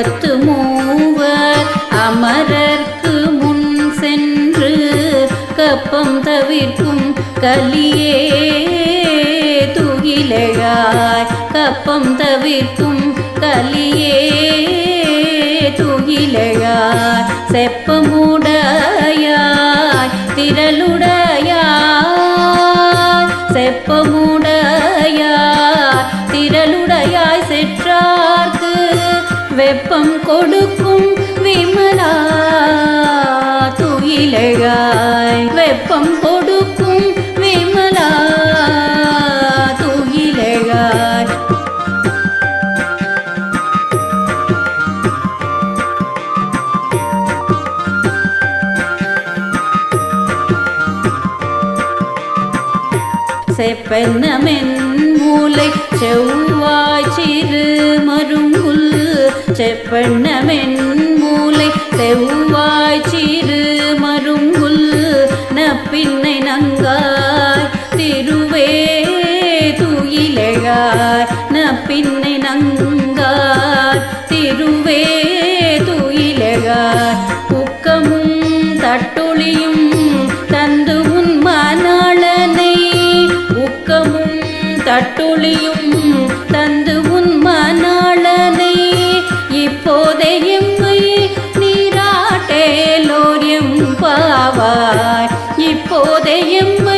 மூவர் அமரர்க்கு முன் சென்று கப்பம் தவிர்க்கும் கலியே துகிலெழாய் கப்பம் தவிர்க்கும் கலியே துகிலெழாய் செப்பமுடையாய் திரளுடையாய் செப்பமுடையாய் திரளுடையாய் செற்றார்க்கு வெப்பம் கொடுக்கும் விமலா துயிலெழாய் வெப்பம் கொடுக்கும் விமலா துயிலெழாய் செப்பென்னமென் மூலை செவ்வாய் சிறு மருங்குல் செப்பென்னமென் மூலை செவ்வாய் சிறு மருங்குல் நப்பின்னை நங்காய் திருவே துயிலெழாய் நப்பின்னை நங்காய் திருவே துயிலெழாய் உக்கமும் தட்டொழியும் தந்து உன் மணாளனை உக்கமும் தட்டொழியும் தந்து உன் மணாளனை இப்போதே எம்மை நீராட்டேலோர் எம்பாவாய் இப்போதே எம்மை